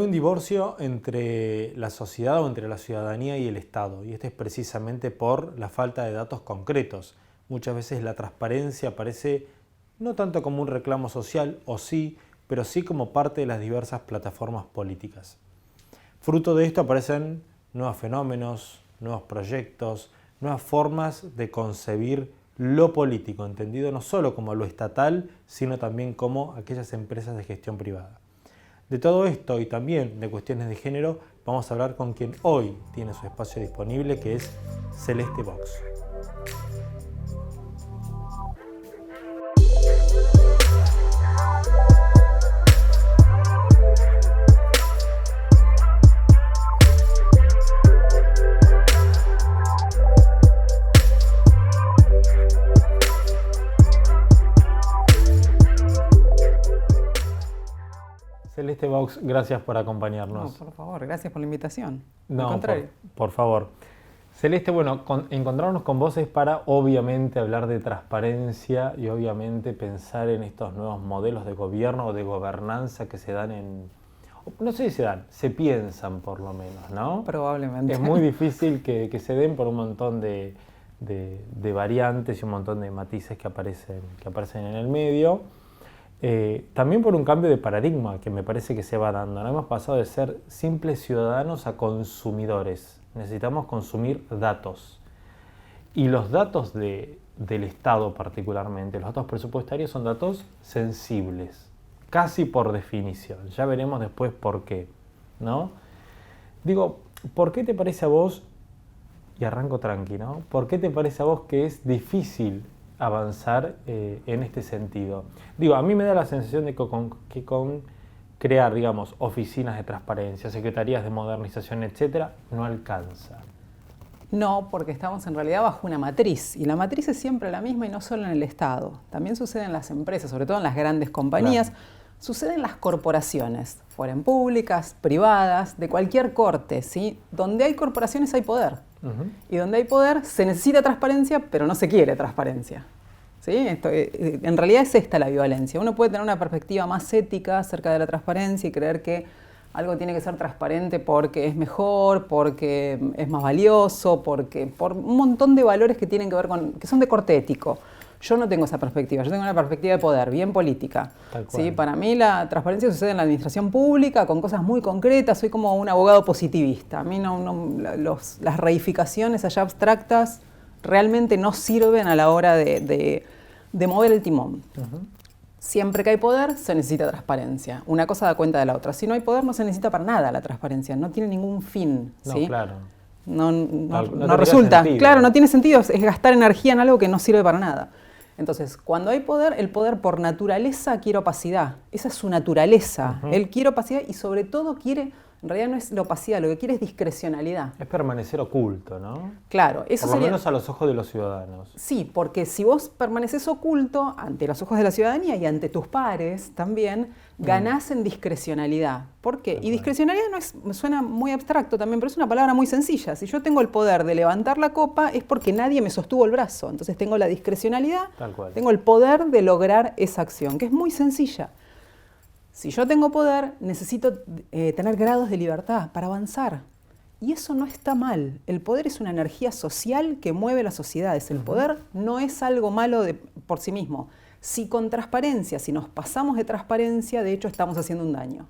un divorcio entre la sociedad o entre la ciudadanía y el Estado, y este es precisamente por la falta de datos concretos. Muchas veces la transparencia aparece no tanto como un reclamo social, o sí, pero sí como parte de las diversas plataformas políticas. Fruto de esto aparecen nuevos fenómenos, nuevos proyectos, nuevas formas de concebir lo político, entendido no solo como lo estatal, sino también como aquellas empresas de gestión privada. De todo esto y también de cuestiones de género vamos a hablar con quien hoy tiene su espacio disponible, que es Celeste Vox. Celeste Vox, gracias por acompañarnos. No, por favor, gracias por la invitación. No, al contrario. por favor. Celeste, bueno, encontrarnos con vos es para obviamente hablar de transparencia y obviamente pensar en estos nuevos modelos de gobierno o de gobernanza que se dan no sé si se dan, se piensan por lo menos, ¿no? Probablemente. Es muy difícil que se den por un montón de variantes y un montón de matices que aparecen en el medio. También por un cambio de paradigma que me parece que se va dando, ¿no? Hemos pasado de ser simples ciudadanos a consumidores. Necesitamos consumir datos. Y los datos del Estado particularmente, los datos presupuestarios, son datos sensibles, casi por definición. Ya veremos después por qué, ¿no? Digo, ¿por qué te parece a vos, y arranco tranqui, ¿no? ¿Por qué te parece a vos que es difícil avanzar en este sentido? Digo, a mí me da la sensación de que con crear, digamos, oficinas de transparencia, secretarías de modernización, etcétera, no alcanza. No, porque estamos en realidad bajo una matriz, y la matriz es siempre la misma y no solo en el Estado. También sucede en las empresas, sobre todo en las grandes compañías. Claro. Sucede en las corporaciones, fueran públicas, privadas, de cualquier corte, ¿sí? Donde hay corporaciones hay poder. Uh-huh. Y donde hay poder se necesita transparencia, pero no se quiere transparencia. ¿Sí? En realidad es esta la violencia. Uno puede tener una perspectiva más ética acerca de la transparencia y creer que algo tiene que ser transparente porque es mejor, porque es más valioso, por un montón de valores que tienen que ver que son de corte ético. Yo no tengo esa perspectiva, yo tengo una perspectiva de poder, bien política. ¿Sí? Para mí la transparencia sucede en la administración pública con cosas muy concretas, soy como un abogado positivista. A mí las reificaciones allá abstractas realmente no sirven a la hora de mover el timón. Uh-huh. Siempre que hay poder se necesita transparencia, una cosa da cuenta de la otra. Si no hay poder no se necesita para nada la transparencia, no tiene ningún fin. ¿sí? No, claro. No resulta, sentido. Claro, no tiene sentido, es gastar energía en algo que no sirve para nada. Entonces, cuando hay poder, el poder por naturaleza quiere opacidad. Esa es su naturaleza. Uh-huh. Él quiere opacidad y sobre todo quiere, en realidad no es la opacidad, lo que quiere es discrecionalidad. Es permanecer oculto, ¿no? Claro. Eso por lo menos a los ojos de los ciudadanos. Sí, porque si vos permaneces oculto ante los ojos de la ciudadanía y ante tus pares también, ganás en discrecionalidad. ¿Por qué? Y discrecionalidad suena muy abstracto también, pero es una palabra muy sencilla. Si yo tengo el poder de levantar la copa es porque nadie me sostuvo el brazo. Entonces tengo la discrecionalidad, tengo el poder de lograr esa acción, que es muy sencilla. Si yo tengo poder, necesito tener grados de libertad para avanzar. Y eso no está mal. El poder es una energía social que mueve las sociedades. El poder no es algo malo por sí mismo. Si con transparencia, si nos pasamos de transparencia, de hecho estamos haciendo un daño.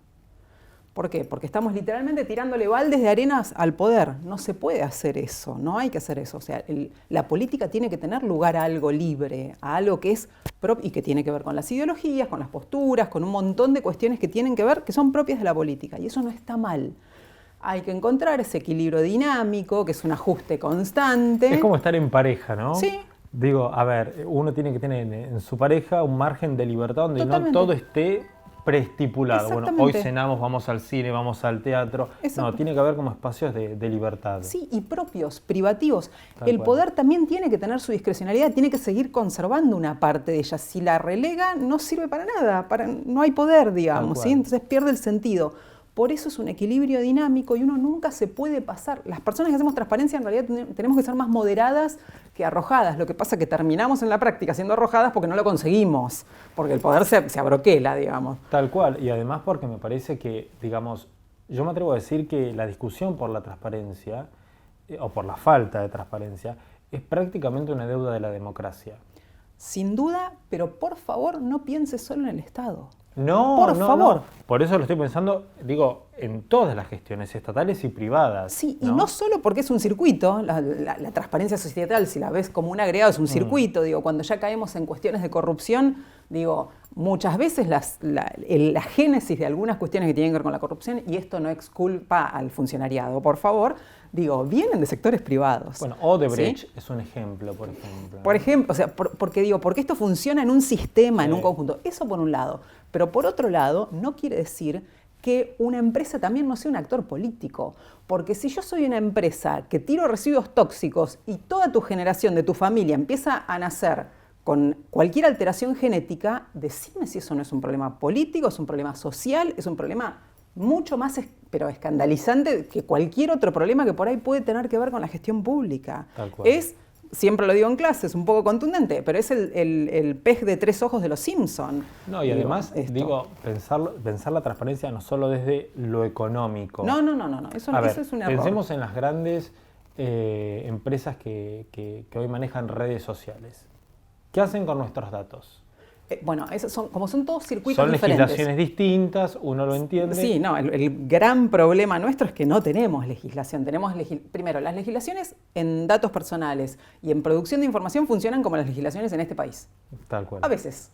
¿Por qué? Porque estamos literalmente tirándole baldes de arenas al poder. No se puede hacer eso, no hay que hacer eso. O sea, la política tiene que tener lugar a algo libre, a algo que es propio y que tiene que ver con las ideologías, con las posturas, con un montón de cuestiones que tienen que ver, que son propias de la política. Y eso no está mal. Hay que encontrar ese equilibrio dinámico, que es un ajuste constante. Es como estar en pareja, ¿no? Sí. Digo, a ver, uno tiene que tener en su pareja un margen de libertad donde Totalmente. No todo esté preestipulado. Bueno, hoy cenamos, vamos al cine, vamos al teatro. No, tiene que haber como espacios de libertad. Sí, y propios, privativos. El poder también tiene que tener su discrecionalidad, tiene que seguir conservando una parte de ella. Si la relega, no sirve para nada, no hay poder, digamos, ¿sí? Entonces pierde el sentido. Por eso es un equilibrio dinámico y uno nunca se puede pasar. Las personas que hacemos transparencia en realidad tenemos que ser más moderadas que arrojadas. Lo que pasa es que terminamos en la práctica siendo arrojadas porque no lo conseguimos, porque el poder se abroquela, digamos. Tal cual, y además porque me parece que, digamos, yo me atrevo a decir que la discusión por la transparencia, o por la falta de transparencia, es prácticamente una deuda de la democracia. Sin duda, pero por favor no pienses solo en el Estado. No, por favor. No. Por eso lo estoy pensando, digo, en todas las gestiones estatales y privadas. Sí, ¿no? Y no solo porque es un circuito, la transparencia societal, si la ves como un agregado, es un circuito. Digo, cuando ya caemos en cuestiones de corrupción, digo, muchas veces la génesis de algunas cuestiones que tienen que ver con la corrupción, y esto no exculpa al funcionariado, por favor, digo, vienen de sectores privados. Bueno, Odebrecht, ¿sí?, es un ejemplo, por ejemplo. Por ejemplo, o sea, porque esto funciona en un sistema, en un conjunto. Eso por un lado. Pero por otro lado, no quiere decir que una empresa también no sea un actor político. Porque si yo soy una empresa que tiro residuos tóxicos y toda tu generación de tu familia empieza a nacer con cualquier alteración genética, decime si eso no es un problema político, es un problema social, es un problema mucho más, pero escandalizante que cualquier otro problema que por ahí puede tener que ver con la gestión pública. Tal cual. Siempre lo digo en clase, es un poco contundente, pero es el pez de tres ojos de los Simpson. No, y además, pensar la transparencia no solo desde lo económico. No, eso es un error. Pensemos en las grandes empresas que hoy manejan redes sociales. ¿Qué hacen con nuestros datos? Bueno, como son todos circuitos diferentes. Son legislaciones distintas, uno lo entiende. Sí, no, el gran problema nuestro es que no tenemos legislación. Primero, las legislaciones en datos personales y en producción de información funcionan como las legislaciones en este país. Tal cual. A veces.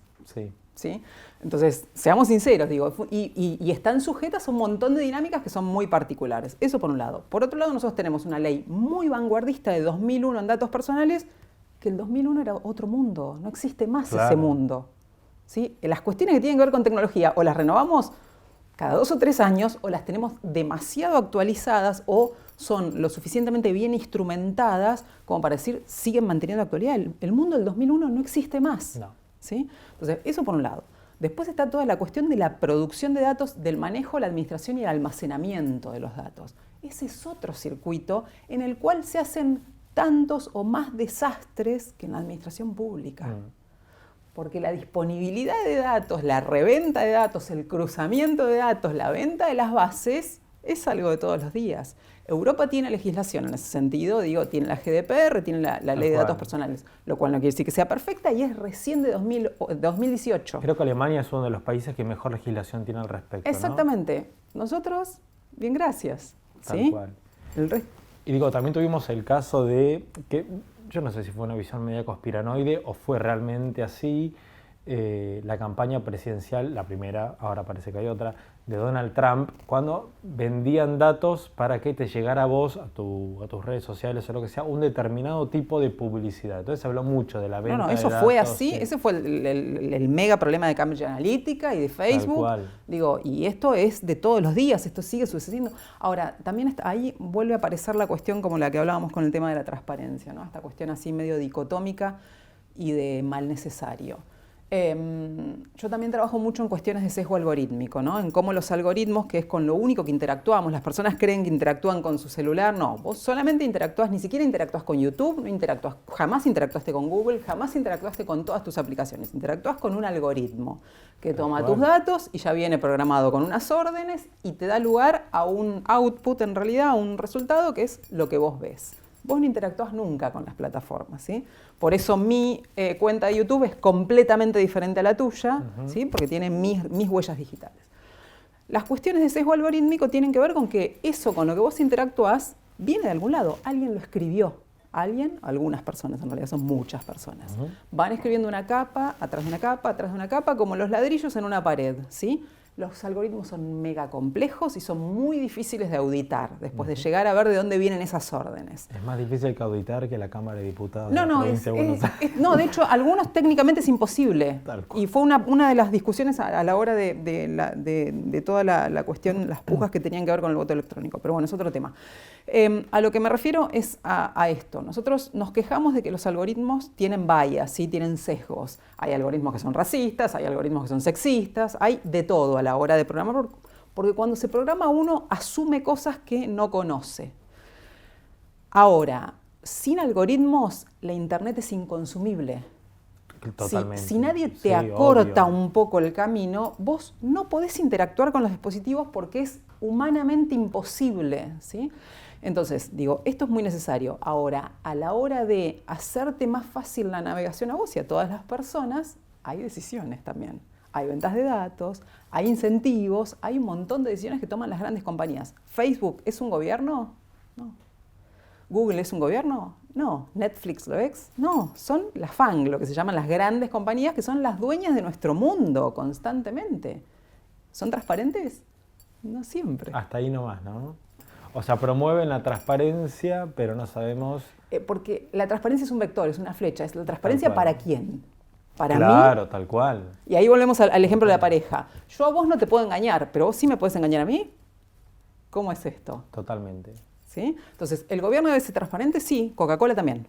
Sí. Entonces, seamos sinceros, digo, y están sujetas a un montón de dinámicas que son muy particulares. Eso por un lado. Por otro lado, nosotros tenemos una ley muy vanguardista de 2001 en datos personales, que el 2001 era otro mundo, no existe más ese mundo. ¿Sí? Las cuestiones que tienen que ver con tecnología o las renovamos cada 2 o 3 años o las tenemos demasiado actualizadas o son lo suficientemente bien instrumentadas como para decir siguen manteniendo actualidad. El mundo del 2001 no existe más. No. ¿Sí? Entonces, eso por un lado. Después está toda la cuestión de la producción de datos, del manejo, la administración y el almacenamiento de los datos. Ese es otro circuito en el cual se hacen tantos o más desastres que en la administración pública. Porque la disponibilidad de datos, la reventa de datos, el cruzamiento de datos, la venta de las bases, es algo de todos los días. Europa tiene legislación en ese sentido, tiene la GDPR, tiene la ley de datos personales, lo cual no quiere decir que sea perfecta y es recién de 2018. Creo que Alemania es uno de los países que mejor legislación tiene al respecto. Exactamente. ¿No? Nosotros, bien, gracias. Tal cual. Y también tuvimos el caso de que yo no sé si fue una visión media conspiranoide o fue realmente así, la campaña presidencial, la primera, ahora parece que hay otra, de Donald Trump, cuando vendían datos para que te llegara a vos, a tus redes sociales o lo que sea, un determinado tipo de publicidad. Entonces se habló mucho de la venta de datos. No, eso fue así, ese fue el mega problema de Cambridge Analytica y de Facebook. Tal cual. Y esto es de todos los días, esto sigue sucediendo. Ahora, también ahí vuelve a aparecer la cuestión como la que hablábamos con el tema de la transparencia, ¿no? Esta cuestión así medio dicotómica y de mal necesario. Yo también trabajo mucho en cuestiones de sesgo algorítmico, ¿no? En cómo los algoritmos, que es con lo único que interactuamos, las personas creen que interactúan con su celular, no, vos solamente interactúas, ni siquiera interactúas con YouTube, jamás interactuaste con Google, jamás interactuaste con todas tus aplicaciones, interactúas con un algoritmo que toma tus datos y ya viene programado con unas órdenes y te da lugar a un output, en realidad, a un resultado que es lo que vos ves. Vos no interactúas nunca con las plataformas, ¿sí? Por eso mi cuenta de YouTube es completamente diferente a la tuya, ¿sí? Porque tiene mis huellas digitales. Las cuestiones de sesgo algorítmico tienen que ver con que eso con lo que vos interactuás viene de algún lado. Alguien lo escribió. Algunas personas, en realidad son muchas personas. Van escribiendo una capa, atrás de una capa, atrás de una capa, como los ladrillos en una pared, ¿sí? Los algoritmos son mega complejos y son muy difíciles de auditar después de llegar a ver de dónde vienen esas órdenes. Es más difícil que auditar que la Cámara de Diputados. No, de hecho, algunos técnicamente es imposible. Y fue una de las discusiones a la hora de toda la cuestión, las pujas que tenían que ver con el voto electrónico. Pero bueno, es otro tema. A lo que me refiero es a esto. Nosotros nos quejamos de que los algoritmos tienen bias, ¿sí? Tienen sesgos. Hay algoritmos que son racistas, hay algoritmos que son sexistas, hay de todo a la hora de programar, porque cuando se programa uno asume cosas que no conoce. Ahora, sin algoritmos, la Internet es inconsumible. Totalmente. Si nadie te acorta un poco el camino, vos no podés interactuar con los dispositivos porque es humanamente imposible, ¿sí? Entonces, digo, esto es muy necesario. Ahora, a la hora de hacerte más fácil la navegación a vos y a todas las personas, hay decisiones también. Hay ventas de datos, hay incentivos, hay un montón de decisiones que toman las grandes compañías. ¿Facebook es un gobierno? No. ¿Google es un gobierno? No. ¿Netflix lo es? No. Son las FANG, lo que se llaman las grandes compañías, que son las dueñas de nuestro mundo constantemente. ¿Son transparentes? No siempre. Hasta ahí nomás, ¿no? O sea, promueven la transparencia, pero no sabemos... Porque la transparencia es un vector, es una flecha. ¿Es la transparencia para quién? ¿Para mí? Claro, tal cual. Y ahí volvemos al ejemplo de la pareja. Yo a vos no te puedo engañar, pero vos sí me puedes engañar a mí. ¿Cómo es esto? Totalmente. ¿Sí? Entonces, ¿el gobierno debe ser transparente? Sí. Coca-Cola también.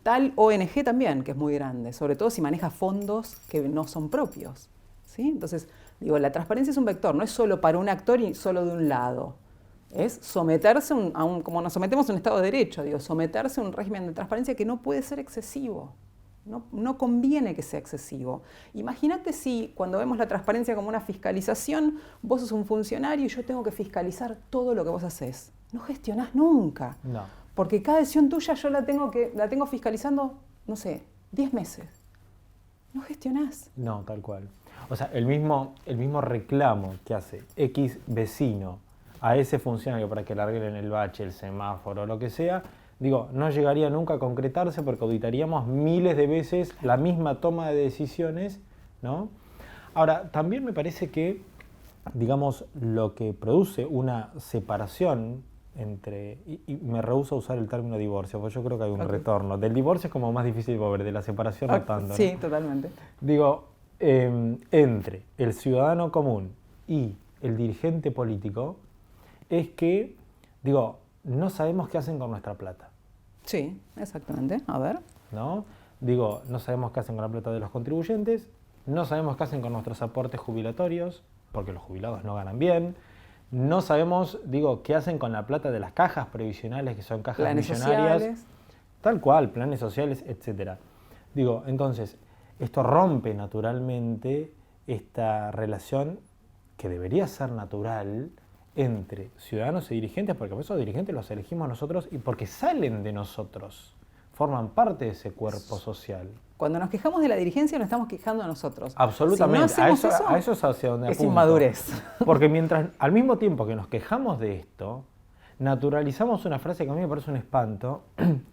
Tal ONG también, que es muy grande. Sobre todo si maneja fondos que no son propios. ¿Sí? Entonces, digo, la transparencia es un vector. No es solo para un actor y solo de un lado. Es someterse como nos sometemos a un Estado de Derecho, digo, someterse a un régimen de transparencia que no puede ser excesivo. No conviene que sea excesivo. Imagínate si cuando vemos la transparencia como una fiscalización, vos sos un funcionario y yo tengo que fiscalizar todo lo que vos haces. No gestionás nunca. No. Porque cada decisión tuya yo la tengo fiscalizando, no sé, 10 meses. No gestionás. No, tal cual. O sea, el mismo reclamo que hace X vecino a ese funcionario para que le arreglen el bache, el semáforo, lo que sea, digo, no llegaría nunca a concretarse porque auditaríamos miles de veces la misma toma de decisiones, ¿no? Ahora, también me parece que, digamos, lo que produce una separación entre, y me rehúso a usar el término divorcio, porque yo creo que hay un retorno. Del divorcio es como más difícil de volver, de la separación no tanto, ¿no? Sí, totalmente. Digo, entre el ciudadano común y el dirigente político, es que, digo, no sabemos qué hacen con nuestra plata. Sí, exactamente. A ver. ¿No? Digo, no sabemos qué hacen con la plata de los contribuyentes, no sabemos qué hacen con nuestros aportes jubilatorios, porque los jubilados no ganan bien, no sabemos, digo, qué hacen con la plata de las cajas previsionales, que son cajas planes millonarias, sociales. Tal cual, planes sociales, etc. Digo, entonces, esto rompe naturalmente esta relación que debería ser natural entre ciudadanos y dirigentes, porque por esos dirigentes los elegimos nosotros y porque salen de nosotros, forman parte de ese cuerpo social. Cuando nos quejamos de la dirigencia, nos estamos quejando de nosotros. Absolutamente, Si no hacemos a eso es hacia donde es apunto. inmadurez. Porque mientras, al mismo tiempo que nos quejamos de esto, naturalizamos una frase que a mí me parece un espanto,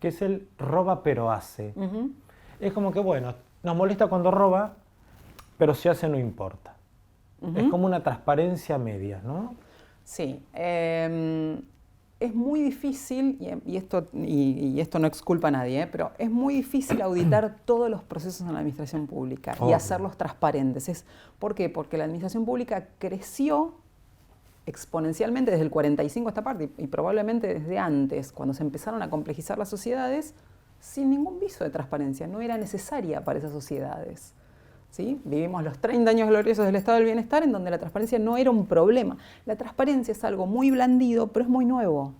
que es el roba pero hace. Es como que, bueno, nos molesta cuando roba, pero si hace no importa. Es como una transparencia media, ¿no? Sí, es muy difícil, y esto no exculpa a nadie, pero es muy difícil auditar todos los procesos en la administración pública y hacerlos transparentes. ¿Por qué? Porque la administración pública creció exponencialmente desde el 45 a esta parte y probablemente desde antes, cuando se empezaron a complejizar las sociedades, sin ningún viso de transparencia, no era necesaria para esas sociedades. ¿Sí? Vivimos los 30 años gloriosos del estado del bienestar en donde la transparencia no era un problema. La transparencia es algo muy blandido, pero es muy nuevo.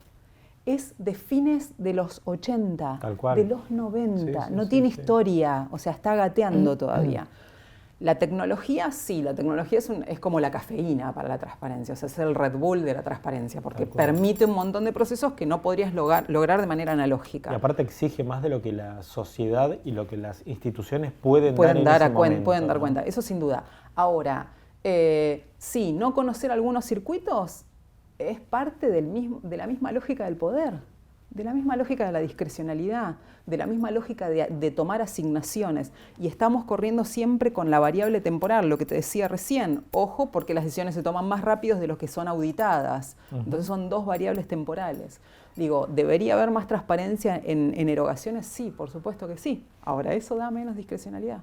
Es de fines de los 80, de los 90, no tiene historia, o sea, está gateando todavía. La tecnología, sí, la tecnología es como la cafeína para la transparencia, o sea, es el Red Bull de la transparencia, porque permite un montón de procesos que no podrías lograr de manera analógica. Y aparte exige más de lo que la sociedad y lo que las instituciones pueden dar cuenta, eso sin duda. Ahora, sí, no conocer algunos circuitos es parte de la misma lógica del poder, de la misma lógica de la discrecionalidad, de la misma lógica de tomar asignaciones. Y estamos corriendo siempre con la variable temporal, lo que te decía recién. Ojo, porque las decisiones se toman más rápidos de los que son auditadas. Entonces son dos variables temporales. Digo, ¿debería haber más transparencia en erogaciones? Sí, por supuesto que sí. Ahora, eso da menos discrecionalidad.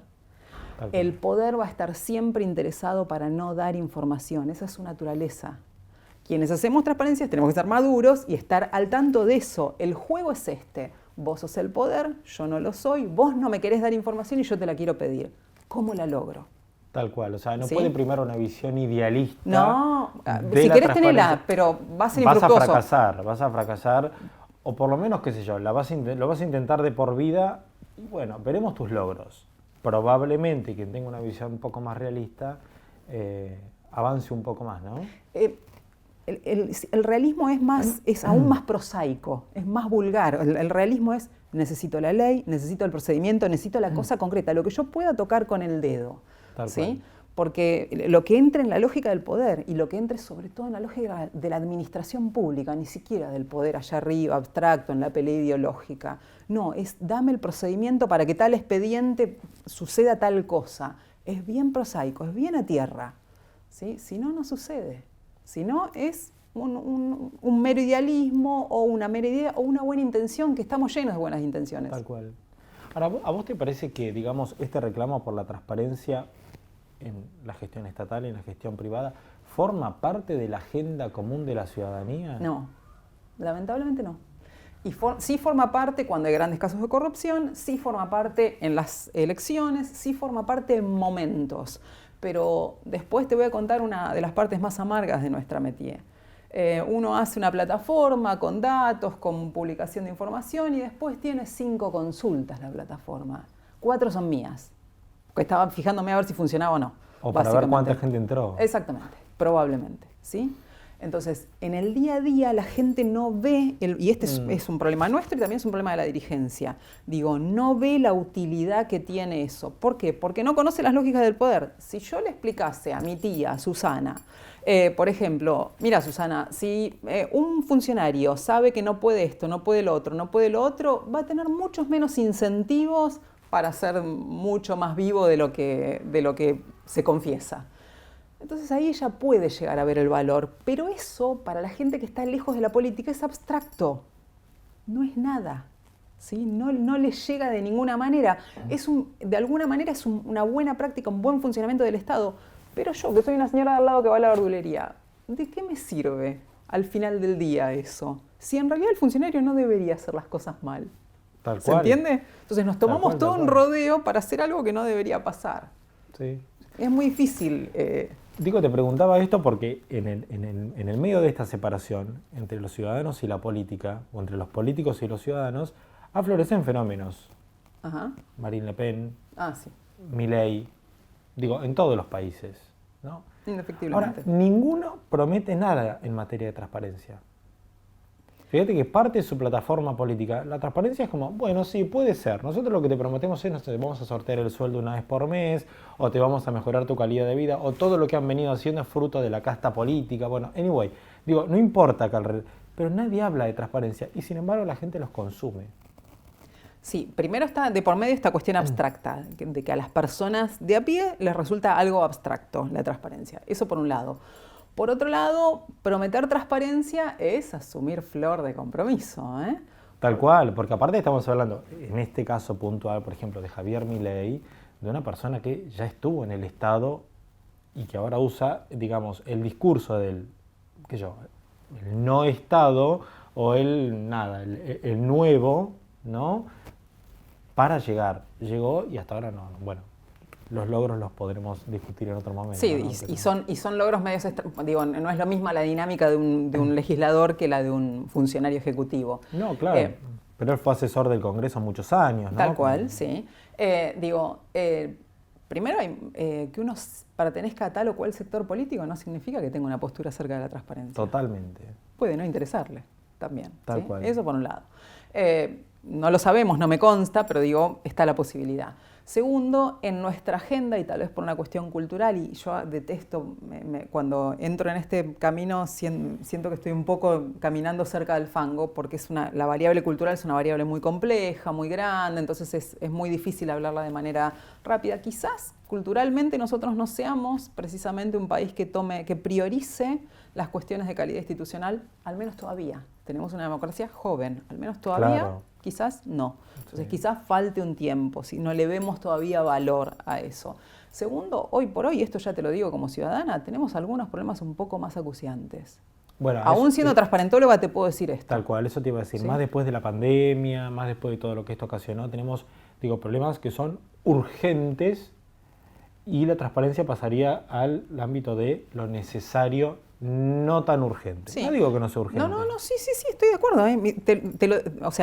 El poder va a estar siempre interesado para no dar información. Esa es su naturaleza. Quienes hacemos transparencias tenemos que ser maduros y estar al tanto de eso. El juego es este. Vos sos el poder, yo no lo soy, vos no me querés dar información y yo te la quiero pedir. ¿Cómo la logro? Tal cual, o sea, no puede primar una visión idealista. No, si querés tenerla, pero va a ser infructuoso. Vas a fracasar, o por lo menos, qué sé yo, lo vas a intentar de por vida y bueno, veremos tus logros. Probablemente quien tenga una visión un poco más realista avance un poco más, ¿no? el realismo es aún más prosaico, es más vulgar. El realismo es, necesito la ley, necesito el procedimiento, necesito la cosa concreta, lo que yo pueda tocar con el dedo. Tal ¿sí? cual. Porque lo que entre en la lógica del poder y lo que entre sobre todo en la lógica de la administración pública, ni siquiera del poder allá arriba, abstracto, en la pelea ideológica. No, es dame el procedimiento para que tal expediente suceda tal cosa. Es bien prosaico, es bien a tierra. ¿Sí? Si no, no sucede. Si no, es un mero idealismo o una mera idea o una buena intención, que estamos llenos de buenas intenciones. Tal cual. Ahora, ¿a vos te parece que, digamos, este reclamo por la transparencia en la gestión estatal y en la gestión privada forma parte de la agenda común de la ciudadanía? No, lamentablemente no. Y sí forma parte cuando hay grandes casos de corrupción, sí forma parte en las elecciones, sí forma parte en momentos. Pero después te voy a contar una de las partes más amargas de nuestra métier. Uno hace una plataforma con datos, con publicación de información y después tiene 5 consultas la plataforma. 4 son mías, porque estaba fijándome a ver si funcionaba o no. O para ver cuánta gente entró. Exactamente, probablemente, ¿sí? Entonces, en el día a día la gente no ve, y este es un problema nuestro y también es un problema de la dirigencia, digo, no ve la utilidad que tiene eso. ¿Por qué? Porque no conoce las lógicas del poder. Si yo le explicase a mi tía, Susana, por ejemplo, mira Susana, si un funcionario sabe que no puede esto, no puede lo otro, no puede lo otro, va a tener muchos menos incentivos para ser mucho más vivo de lo que se confiesa. Entonces ahí ella puede llegar a ver el valor, pero eso para la gente que está lejos de la política es abstracto, no es nada, ¿sí? No le llega de ninguna manera. De alguna manera es una buena práctica, un buen funcionamiento del Estado, pero yo, que soy una señora de al lado que va a la verdulería, ¿de qué me sirve al final del día eso? Si en realidad el funcionario no debería hacer las cosas mal. Tal cual. ¿Se entiende? Entonces nos tomamos todo un rodeo para hacer algo que no debería pasar. Sí. Es muy difícil. Digo, te preguntaba esto porque en el medio de esta separación entre los ciudadanos y la política, o entre los políticos y los ciudadanos, aflorecen fenómenos. Ajá. Marine Le Pen, Sí. Milei, digo, en todos los países, ¿no? Indefectiblemente. Ahora, ninguno promete nada en materia de transparencia. Fíjate que parte de su plataforma política, la transparencia es como, bueno, sí, puede ser. Nosotros lo que te prometemos es, no sé, vamos a sortear el sueldo una vez por mes, o te vamos a mejorar tu calidad de vida, o todo lo que han venido haciendo es fruto de la casta política. Bueno, anyway, digo, no importa que alrededor, pero nadie habla de transparencia y sin embargo la gente los consume. Sí, primero está de por medio esta cuestión abstracta, de que a las personas de a pie les resulta algo abstracto la transparencia. Eso por un lado. Por otro lado, prometer transparencia es asumir flor de compromiso, ¿eh? Tal cual, porque aparte estamos hablando, en este caso puntual, por ejemplo, de Javier Milei, de una persona que ya estuvo en el Estado y que ahora usa, digamos, el discurso del, el no Estado o el nuevo, ¿no? Para llegar. Llegó y hasta ahora no. Bueno, los logros los podremos discutir en otro momento. Sí, ¿no? y son logros medios, digo, no es lo misma la dinámica de un legislador que la de un funcionario ejecutivo. No, claro, pero él fue asesor del Congreso muchos años, ¿no? Tal cual, sí. Primero que uno pertenezca a tal o cual sector político no significa que tenga una postura acerca de la transparencia. Totalmente. Puede no interesarle también. Tal cual. Eso por un lado. No lo sabemos, no me consta, pero digo, está la posibilidad. Segundo, en nuestra agenda, y tal vez por una cuestión cultural, y yo detesto, cuando entro en este camino siento que estoy un poco caminando cerca del fango, porque la variable cultural es una variable muy compleja, muy grande, entonces es muy difícil hablarla de manera rápida. Quizás culturalmente nosotros no seamos precisamente un país que priorice las cuestiones de calidad institucional, al menos todavía. Tenemos una democracia joven, al menos todavía, claro. Quizás no. Entonces quizás falte un tiempo, si no le vemos todavía valor a eso. Segundo, hoy por hoy, esto ya te lo digo como ciudadana, tenemos algunos problemas un poco más acuciantes. Bueno, aún siendo transparentóloga te puedo decir esto. Tal cual, eso te iba a decir. ¿Sí? Más después de la pandemia, más después de todo lo que esto ocasionó, tenemos, problemas que son urgentes y la transparencia pasaría al ámbito de lo necesario, no tan urgente. Sí. No digo que no sea urgente. No, sí, estoy de acuerdo.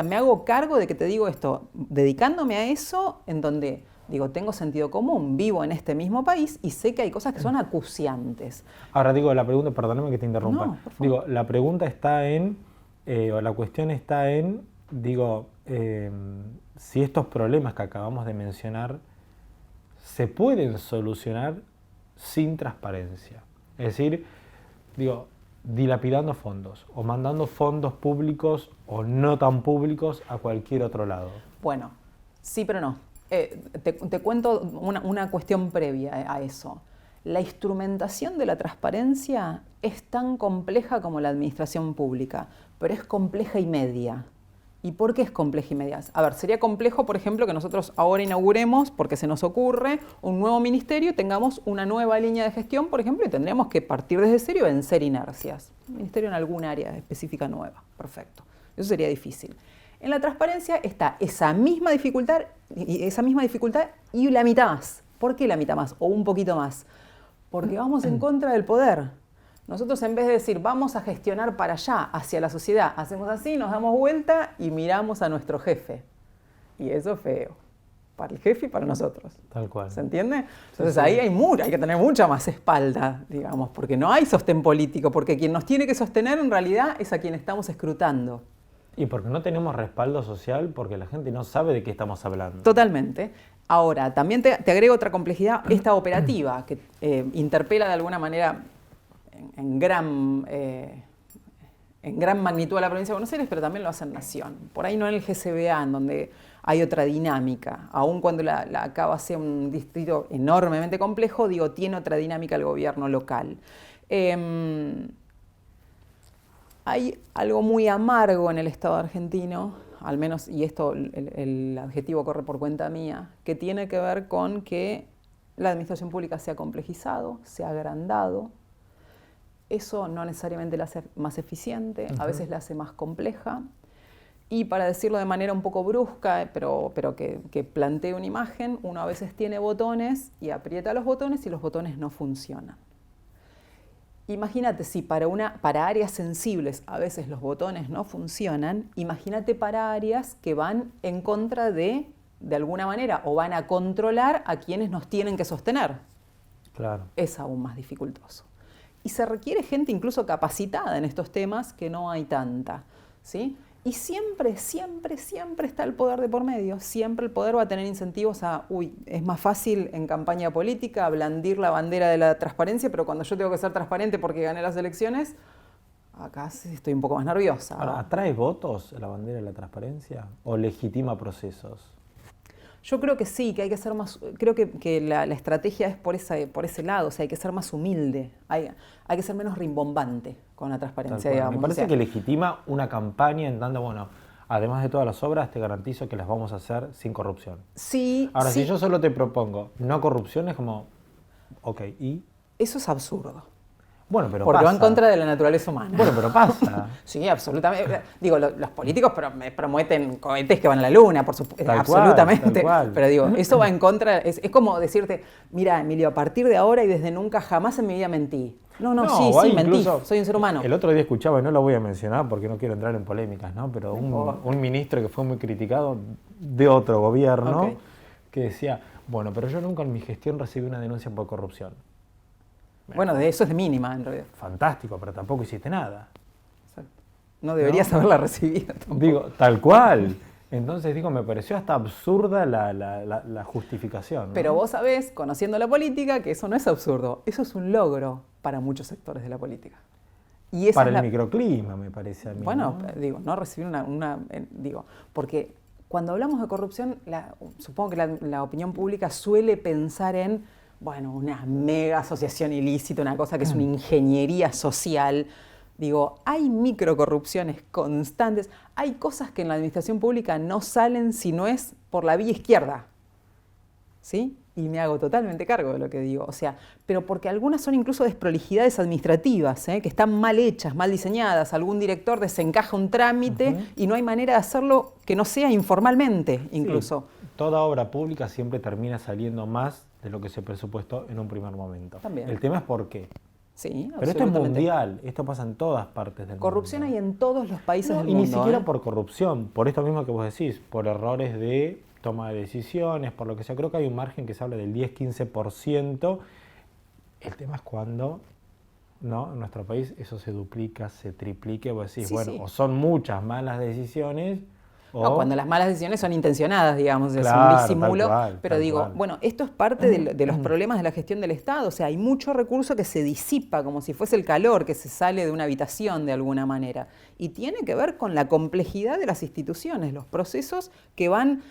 Me hago cargo de que te digo esto, dedicándome a eso, en donde Digo, tengo sentido común, vivo en este mismo país y sé que hay cosas que son acuciantes. Ahora digo, la pregunta, perdóname que te interrumpa. No, por favor. Digo, la pregunta está en, o la cuestión está en, digo, si estos problemas que acabamos de mencionar se pueden solucionar sin transparencia. Es decir, digo, dilapidando fondos o mandando fondos públicos o no tan públicos a cualquier otro lado. Bueno, sí, pero no. Te cuento una cuestión previa a eso. La instrumentación de la transparencia es tan compleja como la administración pública, pero es compleja y media. ¿Y por qué es compleja y media? A ver, sería complejo, por ejemplo, que nosotros ahora inauguremos, porque se nos ocurre, un nuevo ministerio y tengamos una nueva línea de gestión, por ejemplo, y tendríamos que partir desde cero y vencer inercias. Un ministerio en alguna área específica nueva. Perfecto. Eso sería difícil. En la transparencia está esa misma dificultad y la mitad más. ¿Por qué la mitad más? O un poquito más. Porque vamos en contra del poder. Nosotros, en vez de decir vamos a gestionar para allá, hacia la sociedad, hacemos así, nos damos vuelta y miramos a nuestro jefe. Y eso es feo. Para el jefe y para nosotros. Tal cual. ¿Se entiende? Entonces sí. ahí hay que tener mucha más espalda, digamos, porque no hay sostén político, porque quien nos tiene que sostener en realidad es a quien estamos escrutando. Y porque no tenemos respaldo social, porque la gente no sabe de qué estamos hablando. Totalmente. Ahora, también te agrego otra complejidad, esta operativa, que interpela de alguna manera en gran magnitud a la provincia de Buenos Aires, pero también lo hace en Nación. Por ahí no en el GCBA, en donde hay otra dinámica. Aun cuando la Cava sea un distrito enormemente complejo, digo, tiene otra dinámica el gobierno local. Hay algo muy amargo en el Estado argentino, al menos, y esto, el adjetivo corre por cuenta mía, que tiene que ver con que la administración pública se ha complejizado, se ha agrandado. Eso no necesariamente la hace más eficiente, a veces la hace más compleja. Y para decirlo de manera un poco brusca, pero que plantee una imagen, uno a veces tiene botones y aprieta los botones y los botones no funcionan. Imagínate si para áreas sensibles a veces los botones no funcionan, imagínate para áreas que van en contra de alguna manera, o van a controlar a quienes nos tienen que sostener. Claro. Es aún más dificultoso. Y se requiere gente incluso capacitada en estos temas, que no hay tanta, ¿sí? Y siempre, siempre, siempre está el poder de por medio. Siempre el poder va a tener incentivos a, es más fácil en campaña política blandir la bandera de la transparencia, pero cuando yo tengo que ser transparente porque gané las elecciones, acá sí estoy un poco más nerviosa. Ahora, ¿atrae votos la bandera de la transparencia o legitima procesos? Yo creo que sí, que hay que ser más, creo que la estrategia es por ese lado, o sea, hay que ser más humilde, hay que ser menos rimbombante con la transparencia, digamos. Me parece que legitima una campaña en tanto, bueno, además de todas las obras, te garantizo que las vamos a hacer sin corrupción. Sí. Ahora, sí. si yo solo te propongo no corrupción, es como, ok, ¿y? Eso es absurdo. Bueno, pero porque pasa. va en contra de la naturaleza humana. Bueno, pero pasa. Sí, absolutamente. Digo, los políticos promueten cohetes que van a la luna, por supuesto, Tal absolutamente. Tal cual. Pero digo, eso va en contra, es como decirte, mira, Emilio, a partir de ahora y desde nunca, jamás en mi vida mentí. No, sí, mentí, soy un ser humano. El otro día escuchaba, y no lo voy a mencionar porque no quiero entrar en polémicas, ¿no? Pero un ministro que fue muy criticado de otro gobierno, que decía, bueno, pero yo nunca en mi gestión recibí una denuncia por corrupción. Bueno, de eso es de mínima, en realidad. Fantástico, pero tampoco hiciste nada. Exacto. No deberías haberla recibido tampoco. Digo, tal cual. Entonces, me pareció hasta absurda la justificación, ¿no? Pero vos sabés, conociendo la política, que eso no es absurdo. Eso es un logro para muchos sectores de la política. Y esa para el microclima, me parece a mí. Bueno, ¿no? no recibir porque cuando hablamos de corrupción, supongo que la opinión pública suele pensar en, bueno, una mega asociación ilícita, una cosa que es una ingeniería social. Digo, hay microcorrupciones constantes, hay cosas que en la administración pública no salen si no es por la vía izquierda, ¿sí? Y me hago totalmente cargo de lo que digo, o sea, pero porque algunas son incluso desprolijidades administrativas, que están mal hechas, mal diseñadas, algún director desencaja un trámite y no hay manera de hacerlo que no sea informalmente incluso. Sí, toda obra pública siempre termina saliendo más de lo que se presupuestó en un primer momento. También. El tema es por qué. Sí, pero esto es mundial, esto pasa en todas partes del mundo. Corrupción hay en todos los países del y mundo. Ni siquiera por corrupción, por esto mismo que vos decís, por errores de toma de decisiones, por lo que sea. Creo que hay un margen que se habla del 10-15%. El tema es cuando, ¿no?, en nuestro país eso se duplica, se triplique, vos decís, Sí, bueno, sí. o son muchas malas decisiones, o... No, cuando las malas decisiones son intencionadas, digamos, es un Claro, disimulo. Pero tal digo, cual. bueno, esto es parte de los problemas de la gestión del Estado. O sea, hay mucho recurso que se disipa como si fuese el calor que se sale de una habitación de alguna manera. Y tiene que ver con la complejidad de las instituciones, los procesos que van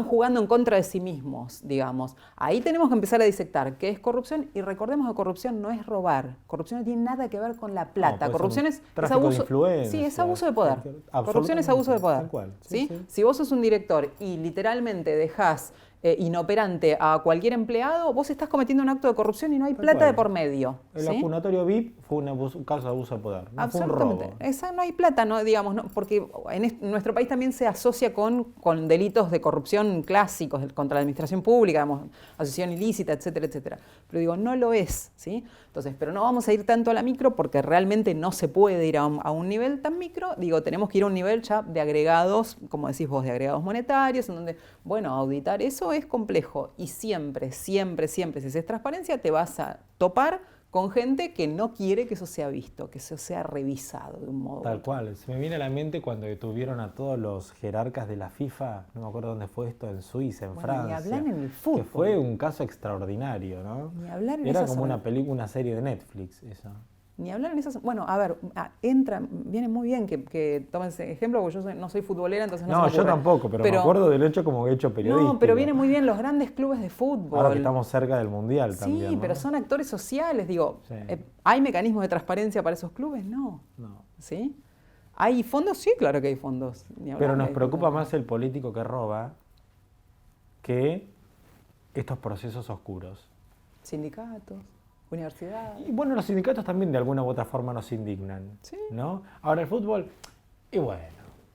jugando en contra de sí mismos, digamos. Ahí tenemos que empezar a disectar qué es corrupción, y recordemos que corrupción no es robar. Corrupción no tiene nada que ver con la plata. puede ser Corrupción un es tráfico abuso. de influencia, Sí, es abuso de poder. Corrupción absolutamente, es abuso de poder. tal cual. ¿Sí? Sí. Si vos sos un director y literalmente dejás inoperante a cualquier empleado, vos estás cometiendo un acto de corrupción y no hay Tal plata cual. de por medio. El ¿sí? funatorio VIP fue un caso de abuso de poder, no fue un Absolutamente. robo. Esa no hay plata, ¿no? Digamos, ¿no? Porque en nuestro país también se asocia con delitos de corrupción clásicos contra la administración pública, digamos, asociación ilícita, etcétera, etcétera. Pero digo, no lo es, ¿sí? Entonces, pero no vamos a ir tanto a la micro porque realmente no se puede ir a un nivel tan micro. Digo, tenemos que ir a un nivel ya de agregados, como decís vos, de agregados monetarios, en donde, bueno, auditar eso es complejo. Y siempre, siempre, siempre, si haces transparencia, te vas a topar con gente que no quiere que eso sea visto, que eso sea revisado de un modo. Tal cual. Se me viene a la mente cuando detuvieron a todos los jerarcas de la FIFA, no me acuerdo dónde fue esto, en Suiza, en Francia. Ni hablar en el fútbol. Que fue un caso extraordinario, ¿no? Ni hablar en Era esas como zonas. una película, una serie de Netflix, eso. Ni hablar en esas... Bueno, a ver, viene muy bien que tomes ese ejemplo, porque yo no soy futbolera, entonces no se me No, yo ocurre. tampoco, pero me acuerdo del hecho como hecho periodístico. No, pero viene muy bien los grandes clubes de fútbol. Ahora que estamos cerca del Mundial Sí, también, ¿no? pero son actores sociales, digo. Sí. ¿Hay mecanismos de transparencia para esos clubes? No. No. ¿Sí? ¿Hay fondos? Sí, claro que hay fondos. Ni hablar Pero que nos hay preocupa fondos. más el político que roba que estos procesos oscuros. Sindicatos, universidades. Y bueno, los sindicatos también de alguna u otra forma nos indignan, Sí. ¿no? Ahora el fútbol, y bueno,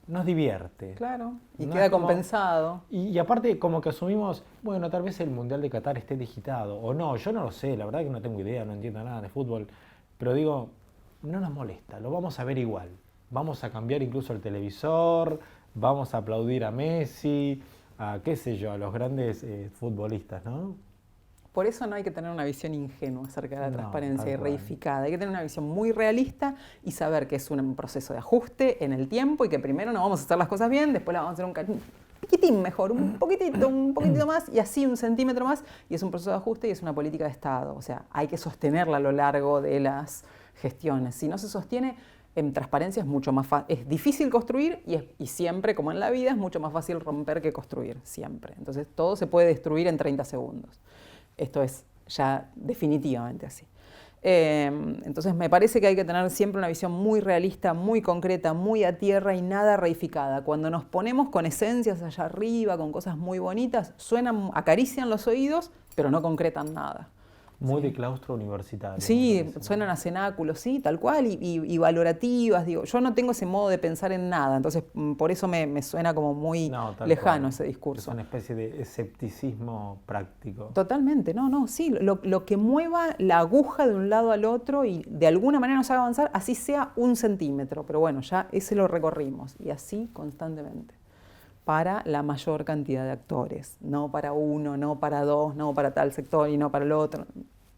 nos divierte. Claro. Y No queda es como- compensado. Y aparte como que asumimos, bueno, tal vez el Mundial de Qatar esté digitado, o no, yo no lo sé, la verdad que no tengo idea, no entiendo nada de fútbol, pero digo, no nos molesta, lo vamos a ver igual. Vamos a cambiar incluso el televisor, vamos a aplaudir a Messi, a qué sé yo, a los grandes futbolistas, ¿no? Por eso no hay que tener una visión ingenua acerca de la No, transparencia y tal cual. reificada. Hay que tener una visión muy realista y saber que es un proceso de ajuste en el tiempo y que primero no vamos a hacer las cosas bien, después las vamos a hacer un piquitín mejor, un poquitito más y así un centímetro más. Y es un proceso de ajuste y es una política de Estado. O sea, hay que sostenerla a lo largo de las gestiones. Si no se sostiene, en transparencia es mucho más fácil. Es difícil construir y siempre, como en la vida, es mucho más fácil romper que construir, siempre. Entonces todo se puede destruir en 30 segundos. Esto es ya definitivamente así. Entonces me parece que hay que tener siempre una visión muy realista, muy concreta, muy a tierra y nada reificada. Cuando nos ponemos con esencias allá arriba, con cosas muy bonitas, acarician los oídos, pero no concretan nada. Muy de claustro universitario. Sí, me parece, suenan a cenáculos, sí, tal cual, y valorativas. Digo, yo no tengo ese modo de pensar en nada, entonces por eso me suena como muy No, tal lejano cual. ese discurso. Es una especie de escepticismo práctico. Totalmente, no, sí, lo que mueva la aguja de un lado al otro y de alguna manera nos haga avanzar, así sea 1 centímetro, pero bueno, ya ese lo recorrimos y así constantemente, para la mayor cantidad de actores, no para uno, no para dos, no para tal sector y no para el otro,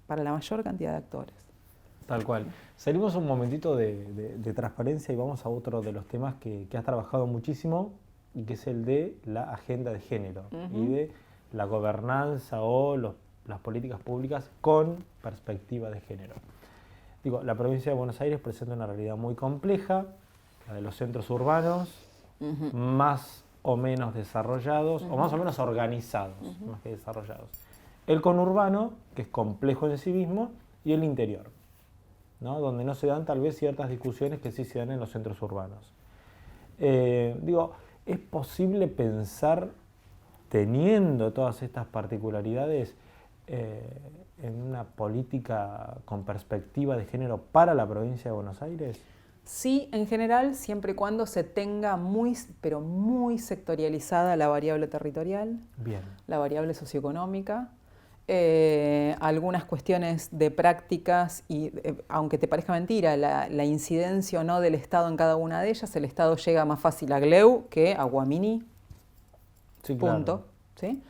para la mayor cantidad de actores. Tal cual. Salimos un momentito de transparencia y vamos a otro de los temas que has trabajado muchísimo y que es el de la agenda de género y de la gobernanza o las políticas públicas con perspectiva de género. Digo, la provincia de Buenos Aires presenta una realidad muy compleja, la de los centros urbanos, más o menos desarrollados, o más o menos organizados, más que desarrollados. El conurbano, que es complejo en sí mismo, y el interior, ¿no? Donde no se dan tal vez ciertas discusiones que sí se dan en los centros urbanos. Digo, ¿es posible pensar, teniendo todas estas particularidades, en una política con perspectiva de género para la provincia de Buenos Aires? Sí, en general, siempre y cuando se tenga pero muy sectorializada la variable territorial, Bien. la variable socioeconómica, algunas cuestiones de prácticas y, aunque te parezca mentira, la incidencia o no del Estado en cada una de ellas, el Estado llega más fácil a Gleu que a Guamini. Sí, claro. punto. ¿Sí?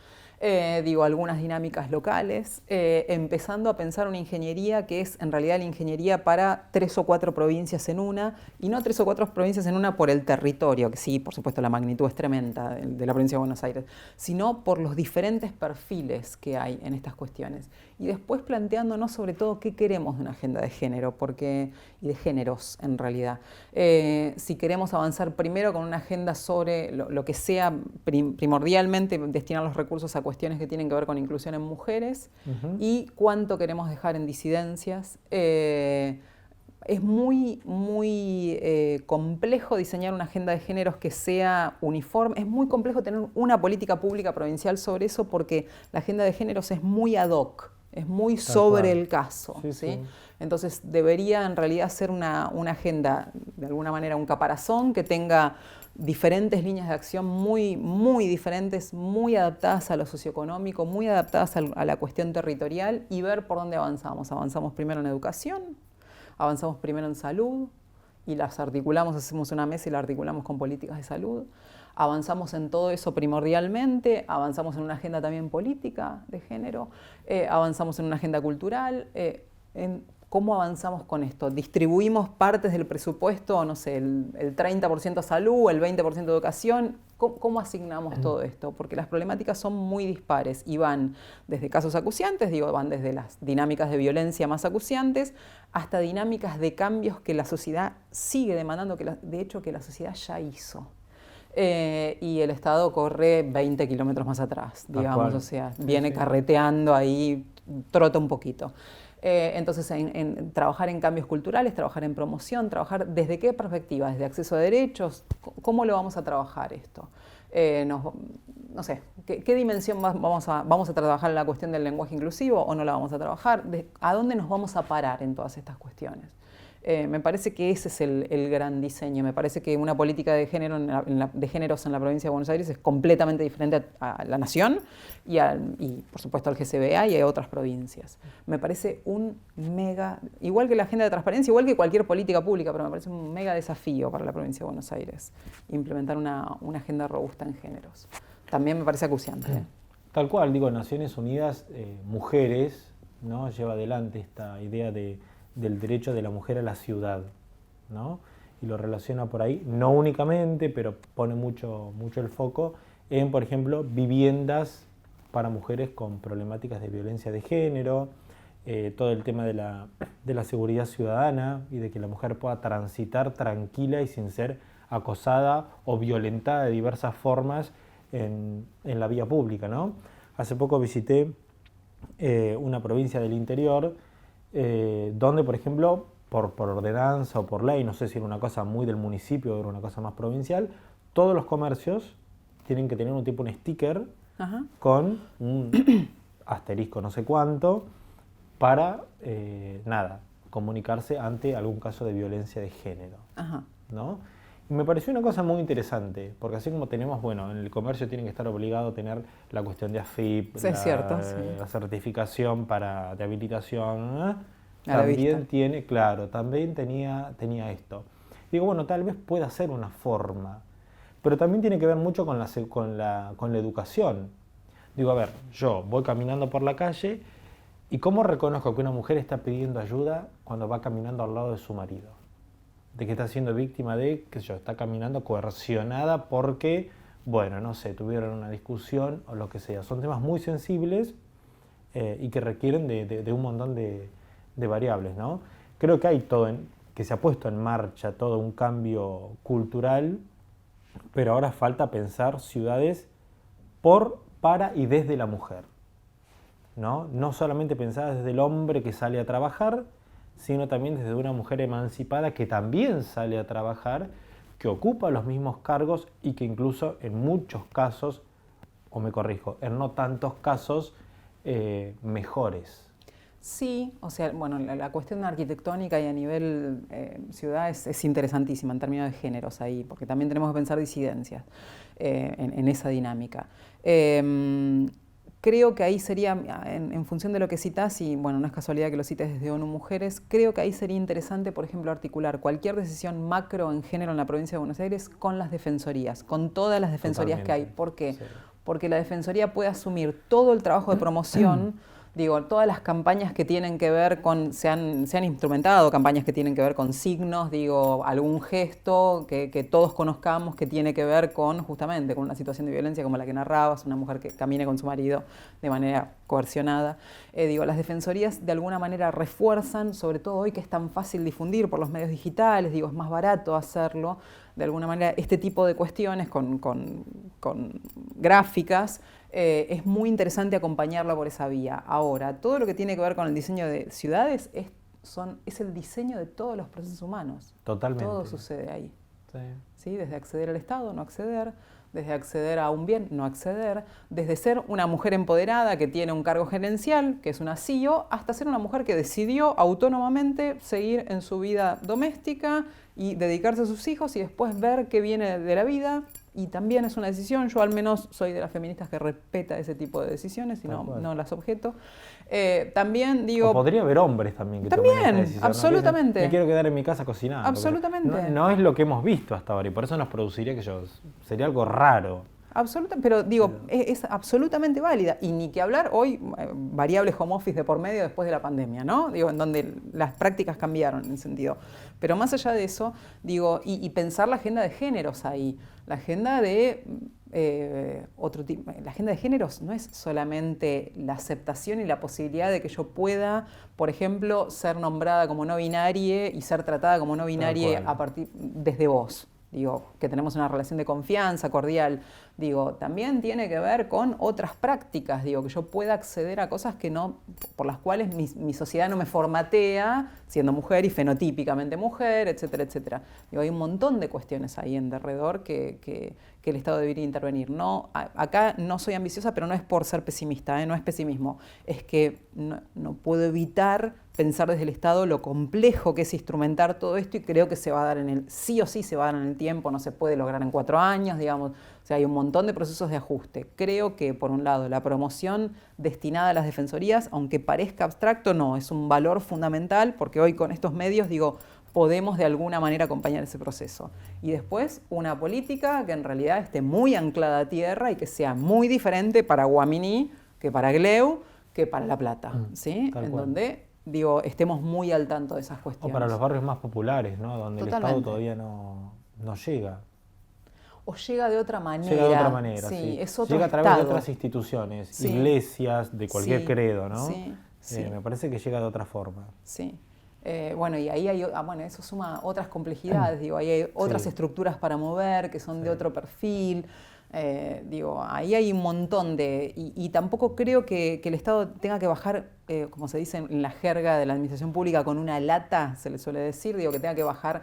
Digo, algunas dinámicas locales, empezando a pensar una ingeniería que es en realidad la ingeniería para 3 o 4 provincias en una, y no 3 o 4 provincias en una por el territorio, que sí, por supuesto la magnitud es tremenda de la provincia de Buenos Aires, sino por los diferentes perfiles que hay en estas cuestiones. Y después planteándonos sobre todo qué queremos de una agenda de género, y de géneros en realidad. Si queremos avanzar primero con una agenda sobre lo que sea primordialmente destinar los recursos a cuestiones que tienen que ver con inclusión en mujeres, y cuánto queremos dejar en disidencias. Es muy complejo diseñar una agenda de géneros que sea uniforme. Es muy complejo tener una política pública provincial sobre eso porque la agenda de géneros es muy ad hoc, es muy sobre el caso. Sí, ¿sí? Sí. Entonces debería en realidad ser una agenda, de alguna manera un caparazón que tenga diferentes líneas de acción muy diferentes, muy adaptadas a lo socioeconómico, muy adaptadas a la cuestión territorial, y ver por dónde avanzamos. Avanzamos primero en educación, avanzamos primero en salud y las articulamos, hacemos una mesa y la articulamos con políticas de salud. Avanzamos en todo eso primordialmente, avanzamos en una agenda también política de género, avanzamos en una agenda cultural. ¿Cómo avanzamos con esto? ¿Distribuimos partes del presupuesto, no sé, el 30% a salud, el 20% a educación? ¿Cómo asignamos todo esto? Porque las problemáticas son muy dispares y van desde casos acuciantes, van desde las dinámicas de violencia más acuciantes, hasta dinámicas de cambios que la sociedad sigue demandando, de hecho que la sociedad ya hizo. Y el Estado corre 20 kilómetros más atrás, digamos, o sea, viene carreteando ahí, trota un poquito. Entonces, en trabajar en cambios culturales, trabajar en promoción, trabajar desde qué perspectiva, desde acceso a derechos, ¿cómo lo vamos a trabajar esto? No sé, ¿qué dimensión vamos a trabajar en la cuestión del lenguaje inclusivo o no la vamos a trabajar? ¿A dónde nos vamos a parar en todas estas cuestiones? Me parece que ese es el gran diseño. Me parece que una política de género de géneros en la provincia de Buenos Aires es completamente diferente a la nación y por supuesto al GCBA y a otras provincias. Me parece un mega, igual que la agenda de transparencia, igual que cualquier política pública, pero me parece un mega desafío para la provincia de Buenos Aires implementar una agenda robusta en géneros. También me parece acuciante. Tal cual, digo, Naciones Unidas, mujeres, ¿no? Lleva adelante esta idea del derecho de la mujer a la ciudad, ¿no? Y lo relaciona por ahí, no únicamente, pero pone mucho el foco en, por ejemplo, viviendas para mujeres con problemáticas de violencia de género, todo el tema de la seguridad ciudadana y de que la mujer pueda transitar tranquila y sin ser acosada o violentada de diversas formas en la vía pública, ¿no? Hace poco visité una provincia del interior donde, por ejemplo, por ordenanza o por ley, no sé si era una cosa muy del municipio o era una cosa más provincial, todos los comercios tienen que tener un sticker con un asterisco no sé cuánto para, comunicarse ante algún caso de violencia de género, ¿no? Y me pareció una cosa muy interesante, porque así como tenemos, en el comercio tienen que estar obligados a tener la cuestión de AFIP, la certificación de habilitación, también también tenía esto. Digo, tal vez pueda ser una forma, pero también tiene que ver mucho con la educación. Digo, a ver, yo voy caminando por la calle y ¿cómo reconozco que una mujer está pidiendo ayuda cuando va caminando al lado de su marido? De que está siendo víctima de, está caminando coercionada porque, no sé, tuvieron una discusión o lo que sea. Son temas muy sensibles y que requieren de un montón de variables, ¿no? Creo que hay que se ha puesto en marcha todo un cambio cultural, pero ahora falta pensar ciudades para y desde la mujer, ¿no? No solamente pensadas desde el hombre que sale a trabajar, sino también desde una mujer emancipada que también sale a trabajar, que ocupa los mismos cargos y que incluso en muchos casos, o me corrijo, en no tantos casos, mejores. Sí, o sea, la cuestión arquitectónica y a nivel ciudad es interesantísima en términos de géneros ahí, porque también tenemos que pensar disidencias en esa dinámica. Creo que ahí sería, en función de lo que citás, y no es casualidad que lo cites desde ONU Mujeres, creo que ahí sería interesante, por ejemplo, articular cualquier decisión macro en género en la provincia de Buenos Aires con las defensorías, con todas las defensorías que hay. ¿Por qué? Sí. porque la Defensoría puede asumir todo el trabajo de promoción, digo, todas las campañas que tienen que ver con, se han instrumentado campañas que tienen que ver con signos, digo, algún gesto que todos conozcamos que tiene que ver con, justamente, con una situación de violencia como la que narrabas, una mujer que camine con su marido de manera coercionada. Digo, las defensorías de alguna manera refuerzan, sobre todo hoy que es tan fácil difundir por los medios digitales, digo, es más barato hacerlo, de alguna manera este tipo de cuestiones con gráficas, es muy interesante acompañarla por esa vía. Ahora, todo lo que tiene que ver con el diseño de ciudades es el diseño de todos los procesos humanos. Totalmente. Todo sucede ahí. Sí. ¿Sí? Desde acceder al Estado, no acceder, desde acceder a un bien, no acceder, desde ser una mujer empoderada que tiene un cargo gerencial, que es una CEO, hasta ser una mujer que decidió autónomamente seguir en su vida doméstica y dedicarse a sus hijos y después ver qué viene de la vida. Y también es una decisión, yo al menos soy de las feministas que respeta ese tipo de decisiones y no las objeto. También digo... O podría haber hombres también que tomen esa decisión, absolutamente. ¿no? Dicen, me quiero quedar en mi casa cocinando. Absolutamente. No es lo que hemos visto hasta ahora y por eso nos produciría sería algo raro. Pero digo, es absolutamente válida. Y ni que hablar hoy, variable home office de por medio después de la pandemia, ¿no? Digo, en donde las prácticas cambiaron en ese sentido. Pero más allá de eso, digo, y pensar la agenda de géneros ahí. La agenda de la agenda de géneros no es solamente la aceptación y la posibilidad de que yo pueda, por ejemplo, ser nombrada como no binaria y ser tratada como no binaria desde vos. Digo, que tenemos una relación de confianza cordial. Digo, también tiene que ver con otras prácticas, digo, que yo pueda acceder a cosas por las cuales mi sociedad no me formatea siendo mujer y fenotípicamente mujer, etcétera, etcétera. Digo, hay un montón de cuestiones ahí en derredor que el Estado debería intervenir. Acá no soy ambiciosa, pero no es por ser pesimista, no es pesimismo. Es que no puedo evitar pensar desde el Estado lo complejo que es instrumentar todo esto y creo que sí o sí se va a dar en el tiempo, no se puede lograr en 4 años, digamos. O sea, hay un montón de procesos de ajuste. Creo que, por un lado, la promoción destinada a las defensorías, aunque parezca abstracto, no, es un valor fundamental porque hoy con estos medios, digo, podemos de alguna manera acompañar ese proceso. Y después, una política que en realidad esté muy anclada a tierra y que sea muy diferente para Guaminí que para Gleu, que para La Plata, ¿sí? En donde, digo, estemos muy al tanto de esas cuestiones. O para los barrios más populares, ¿no? Donde Totalmente. el Estado todavía no llega. O llega de otra manera. Llega de otra manera, sí. Es otro llega a través estado. de otras instituciones, Sí. Iglesias, de cualquier credo, ¿no? Sí. Me parece que llega de otra forma. Sí. Bueno, y ahí hay, eso suma otras complejidades, digo, ahí hay otras estructuras para mover que son de otro perfil. Digo, ahí hay un montón y tampoco creo que el Estado tenga que bajar, como se dice en la jerga de la administración pública, con una lata, se le suele decir, digo, que tenga que bajar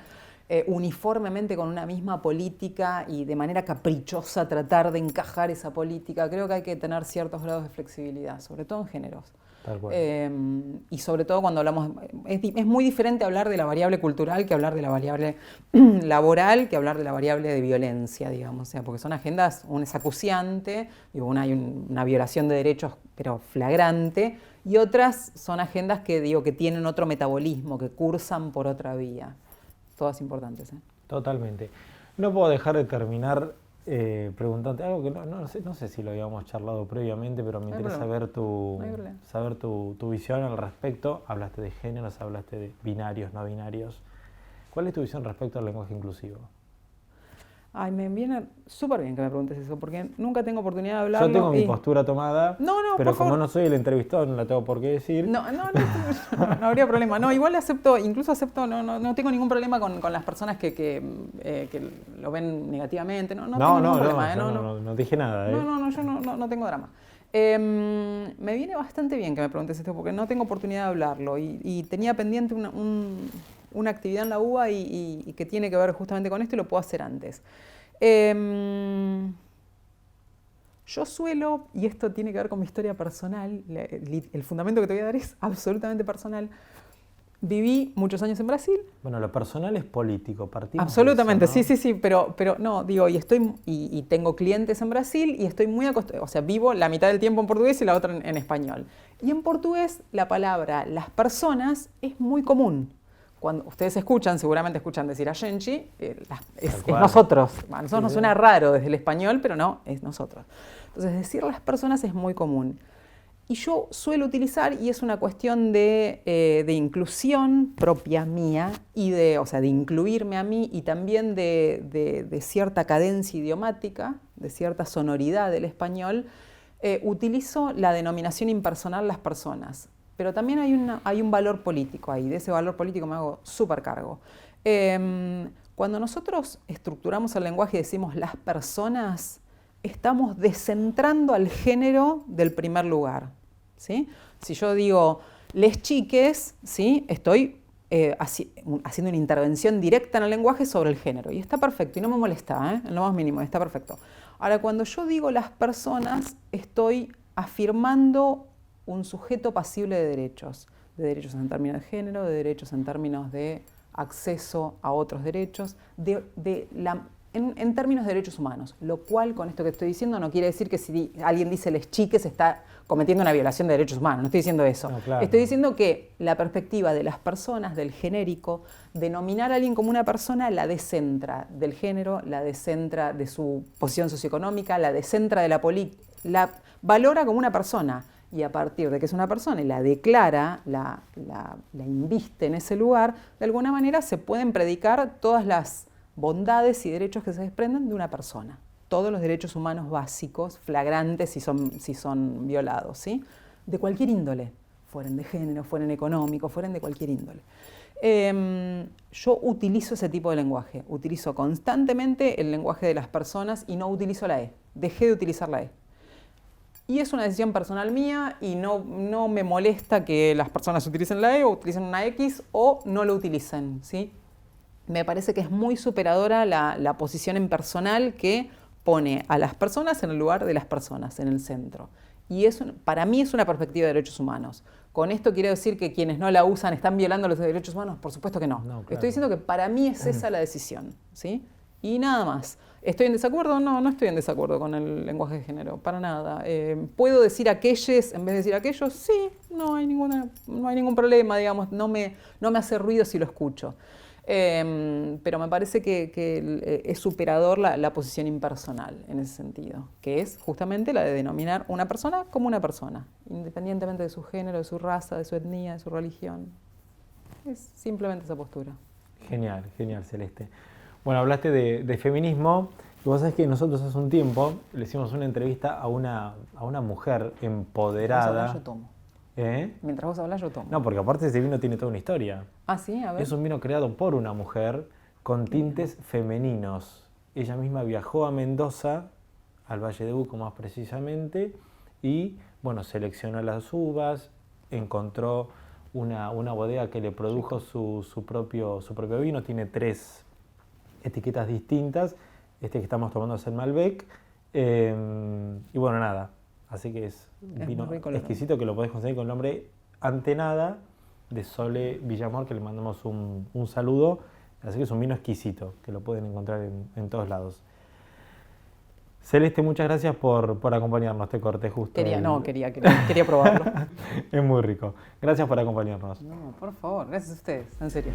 uniformemente con una misma política y de manera caprichosa tratar de encajar esa política. Creo que hay que tener ciertos grados de flexibilidad, sobre todo en géneros. Tal cual. Y sobre todo cuando hablamos, es muy diferente hablar de la variable cultural que hablar de la variable laboral, que hablar de la variable de violencia, digamos, o sea, porque son agendas, una es acuciante, digo, hay una violación de derechos, pero flagrante, y otras son agendas que, digo, que tienen otro metabolismo, que cursan por otra vía. Todas importantes. Totalmente. No puedo dejar de terminar preguntándote algo que no sé si lo habíamos charlado previamente, pero me interesa saber tu visión al respecto. Hablaste de géneros, hablaste de binarios, no binarios. ¿Cuál es tu visión respecto al lenguaje inclusivo? Ay, me viene súper bien que me preguntes eso, porque nunca tengo oportunidad de hablarlo. Yo tengo mi postura tomada, pero como no soy el entrevistado, no la tengo por qué decir. No habría problema. No, igual acepto, no tengo ningún problema con las personas que lo ven negativamente. No tengo ningún problema. No dije nada. Yo no tengo drama. Me viene bastante bien que me preguntes esto, porque no tengo oportunidad de hablarlo y tenía pendiente una actividad en la UBA y que tiene que ver justamente con esto y lo puedo hacer antes. Yo suelo, y esto tiene que ver con mi historia personal, el fundamento que te voy a dar es absolutamente personal. Viví muchos años en Brasil. Bueno, lo personal es político, partimos absolutamente, de eso, ¿no? sí, pero no, digo, y tengo clientes en Brasil y estoy muy acostumbrada, o sea, vivo la mitad del tiempo en portugués y la otra en español. Y en portugués la palabra las personas es muy común. cuando ustedes escuchan, seguramente escuchan decir Ayenchi, es cual. nosotros. A nosotros nos suena raro desde el español, pero no, es nosotros. Entonces, decir las personas es muy común. Y yo suelo utilizar, y es una cuestión de inclusión propia mía, o sea, de incluirme a mí y también de cierta cadencia idiomática, de cierta sonoridad del español, utilizo la denominación impersonal las personas. Pero también hay un valor político ahí, de ese valor político me hago súper cargo. Cuando nosotros estructuramos el lenguaje y decimos las personas, estamos descentrando al género del primer lugar, ¿sí? Si yo digo les chiques, ¿sí? Estoy haciendo una intervención directa en el lenguaje sobre el género. Y está perfecto, y no me molesta, en lo más mínimo, está perfecto. Ahora, cuando yo digo las personas, estoy afirmando un sujeto pasible de derechos en términos de género, de derechos en términos de acceso a otros derechos, en términos de derechos humanos, lo cual con esto que estoy diciendo no quiere decir que si alguien dice les chiques está cometiendo una violación de derechos humanos, no estoy diciendo eso. No, claro. Estoy diciendo que la perspectiva de las personas, del genérico, denominar a alguien como una persona la descentra del género, la descentra de su posición socioeconómica, la descentra de la valora como una persona. Y a partir de que es una persona y la declara, la inviste en ese lugar, de alguna manera se pueden predicar todas las bondades y derechos que se desprenden de una persona. Todos los derechos humanos básicos, flagrantes si son violados, ¿sí? De cualquier índole, fueren de género, fueren económicos, fueren de cualquier índole. Yo utilizo ese tipo de lenguaje, utilizo constantemente el lenguaje de las personas y no utilizo la E, dejé de utilizar la E. Y es una decisión personal mía y no me molesta que las personas utilicen la E o utilicen una X o no lo utilicen, ¿sí? Me parece que es muy superadora la posición impersonal que pone a las personas en el lugar de las personas, en el centro. Y para mí es una perspectiva de derechos humanos. ¿Con esto quiero decir que quienes no la usan están violando los derechos humanos? Por supuesto que no. Claro. Estoy diciendo que para mí es esa la decisión, ¿sí? Y nada más. ¿Estoy en desacuerdo? No estoy en desacuerdo con el lenguaje de género, para nada. ¿Puedo decir aquellos en vez de decir aquellos? Sí, no hay ningún problema, digamos, no me hace ruido si lo escucho. Pero me parece que es superador la posición impersonal en ese sentido, que es justamente la de denominar una persona como una persona, independientemente de su género, de su raza, de su etnia, de su religión. Es simplemente esa postura. Genial, Celeste. Bueno, hablaste de feminismo y vos sabés que nosotros hace un tiempo le hicimos una entrevista a una mujer empoderada. Yo tomo. ¿Eh? Mientras vos hablas, yo tomo. No, porque aparte ese vino tiene toda una historia. Ah, sí, a ver. Es un vino creado por una mujer con tintes femeninos. Ella misma viajó a Mendoza, al Valle de Uco más precisamente, y bueno, seleccionó las uvas, encontró una bodega que le produjo su propio vino. Tiene 3 etiquetas distintas. Este que estamos tomando es el Malbec. Y bueno, nada. Así que es un vino exquisito que lo podés conseguir con el nombre Antenada de Sole Villamor, que le mandamos un saludo. Así que es un vino exquisito que lo pueden encontrar en todos lados. Celeste, muchas gracias por acompañarnos. Te corté justo. Quería probarlo. Es muy rico. Gracias por acompañarnos. No, por favor, gracias a ustedes, en serio.